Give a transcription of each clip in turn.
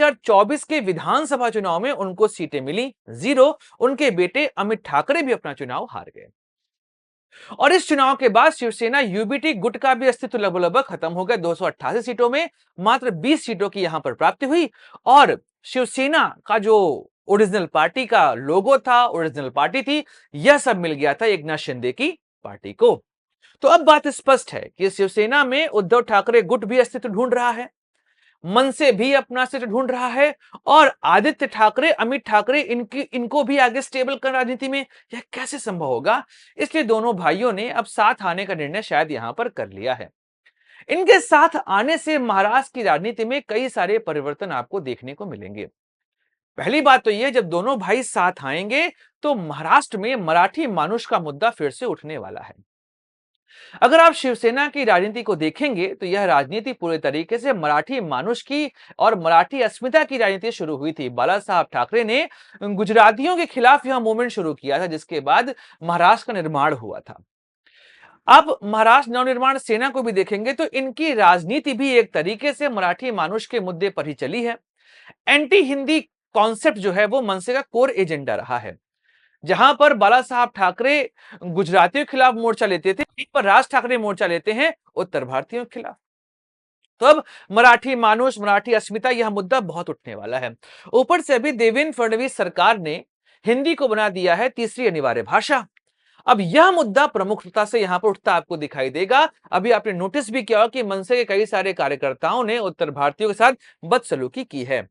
2024 के विधानसभा चुनाव में उनको सीटें मिली 0। उनके बेटे अमित ठाकरे भी अपना चुनाव हार गए और इस चुनाव के बाद शिवसेना यूबीटी गुट का भी अस्तित्व लगभग खत्म हो गया। 288 सीटों में मात्र 20 सीटों की यहां पर प्राप्ति हुई और शिवसेना का जो ओरिजिनल पार्टी का लोगो था, ओरिजिनल पार्टी थी, यह सब मिल गया था एकनाथ शिंदे की पार्टी को। तो अब बात स्पष्ट है कि शिवसेना में उद्धव ठाकरे गुट भी अस्तित्व ढूंढ रहा है, मन से भी अपना अस्तित्व ढूंढ रहा है और आदित्य ठाकरे, अमित ठाकरे इनको भी आगे स्टेबल कर राजनीति में यह कैसे संभव होगा। इसलिए दोनों भाइयों ने अब साथ आने का निर्णय शायद यहां पर कर लिया है। इनके साथ आने से महाराष्ट्र की राजनीति में कई सारे परिवर्तन आपको देखने को मिलेंगे। पहली बात तो यह, जब दोनों भाई साथ आएंगे तो महाराष्ट्र में मराठी मानुष का मुद्दा फिर से उठने वाला है। अगर आप शिवसेना की राजनीति को देखेंगे तो यह राजनीति पूरे तरीके से मराठी मानुष की और मराठी अस्मिता की राजनीति शुरू हुई थी। बाला साहब ठाकरे ने गुजरातियों के खिलाफ यह मूवमेंट शुरू किया था, जिसके बाद महाराष्ट्र का निर्माण हुआ था। आप महाराष्ट्र नवनिर्माण सेना को भी देखेंगे तो इनकी राजनीति भी एक तरीके से मराठी मानुष के मुद्दे पर ही चली है। एंटी हिंदी कॉन्सेप्ट जो है वो मनसे का कोर एजेंडा रहा है। जहां पर बाला साहब ठाकरे गुजरातियों के खिलाफ मोर्चा लेते थे, वहीं पर राज ठाकरे मोर्चा लेते हैं उत्तर भारतीयों के खिलाफ। तो अब मराठी मानुष, मराठी अस्मिता, यह मुद्दा बहुत उठने वाला है। ऊपर से अभी देवेंद्र फडणवीस सरकार ने हिंदी को बना दिया है तीसरी अनिवार्य भाषा। अब यह मुद्दा प्रमुखता से यहां पर उठता आपको दिखाई देगा। अभी आपने नोटिस भी किया कि मनसे के कई सारे कार्यकर्ताओं ने उत्तर भारतीयों के साथ बदसलूकी की है।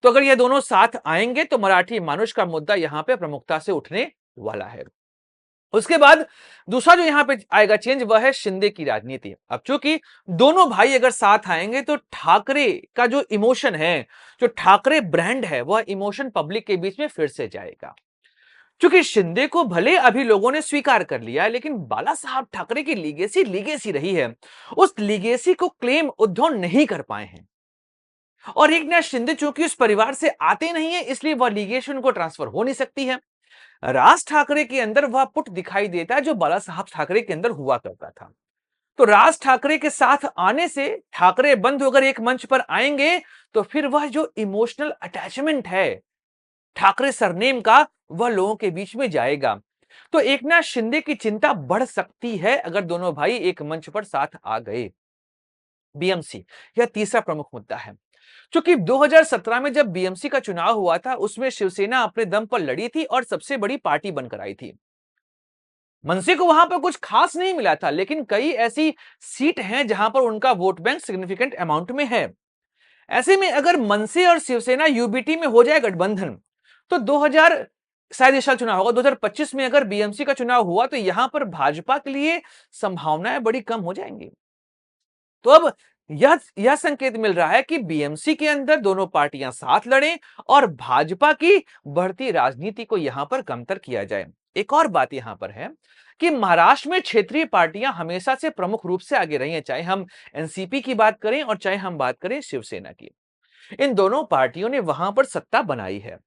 तो अगर ये दोनों साथ आएंगे तो मराठी मानुष का मुद्दा यहां पे प्रमुखता से उठने वाला है। उसके बाद दूसरा जो यहां पे आएगा चेंज, वह है शिंदे की राजनीति। अब चूंकि दोनों भाई अगर साथ आएंगे तो ठाकरे का जो इमोशन है, जो ठाकरे ब्रांड है, वह इमोशन पब्लिक के बीच में फिर से जाएगा। क्योंकि शिंदे को भले अभी लोगों ने स्वीकार कर लिया है, लेकिन बाला साहब ठाकरे की लीगेसी लीगेसी रही है। उस लीगेसी को क्लेम उद्धव नहीं कर पाए हैं और एकनाथ शिंदे चूंकि उस परिवार से आते नहीं है, इसलिए वह लीगेशन को ट्रांसफर हो नहीं सकती है। राज ठाकरे के अंदर वह पुट दिखाई देता है जो बाला साहब ठाकरे के अंदर हुआ करता था। तो राज ठाकरे के साथ आने से ठाकरे बंधु अगर एक मंच पर आएंगे तो फिर वह जो इमोशनल अटैचमेंट है ठाकरे सरनेम का, वह लोगों के बीच में जाएगा। तो एकनाथ शिंदे की चिंता बढ़ सकती है अगर दोनों भाई एक मंच पर साथ आ गए। बीएमसी, यह तीसरा प्रमुख मुद्दा है। क्योंकि 2017 में जब बीएमसी का चुनाव हुआ था, उसमें शिवसेना अपने दम पर लड़ी थी और सबसे बड़ी पार्टी बनकर आई थी। मनसे को वहां पर कुछ खास नहीं मिला था, लेकिन कई ऐसी सीट हैं जहां पर उनका वोट बैंक सिग्निफिकेंट अमाउंट में है। ऐसे में अगर मनसे और शिवसेना यूबीटी में हो जाए गठबंधन, तो 2000 शायद इस साल चुनाव होगा, 2025 में अगर बीएमसी का चुनाव हुआ तो यहां पर भाजपा के लिए संभावनाएं बड़ी कम हो जाएंगी। तो अब यह संकेत मिल रहा है कि बीएमसी के अंदर दोनों पार्टियां साथ लड़ें और भाजपा की बढ़ती राजनीति को यहां पर कमतर किया जाए। एक और बात यहां पर है कि महाराष्ट्र में क्षेत्रीय पार्टियां हमेशा से प्रमुख रूप से आगे रही हैं, चाहे हम एनसीपी की बात करें और चाहे हम बात करें शिवसेना की। इन दोनों पार्टियों ने वहां पर सत्ता बनाई है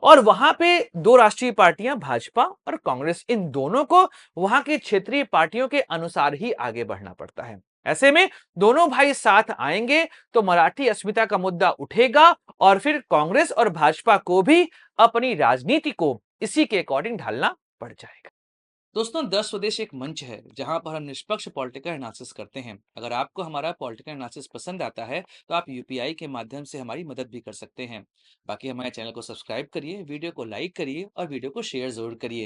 और वहां पे दो राष्ट्रीय पार्टियां भाजपा और कांग्रेस, इन दोनों को वहां की क्षेत्रीय पार्टियों के अनुसार ही आगे बढ़ना पड़ता है। ऐसे में दोनों भाई साथ आएंगे तो मराठी अस्मिता का मुद्दा उठेगा और फिर कांग्रेस और भाजपा को भी अपनी राजनीति को इसी के अकॉर्डिंग ढालना पड़ जाएगा। दोस्तों, द स्वदेश एक मंच है जहां पर हम निष्पक्ष पॉलिटिकल एनालिसिस करते हैं। अगर आपको हमारा पॉलिटिकल एनालिसिस पसंद आता है तो आप यूपीआई के माध्यम से हमारी मदद भी कर सकते हैं। बाकी हमारे चैनल को सब्सक्राइब करिए, वीडियो को लाइक करिए और वीडियो को शेयर जरूर करिए।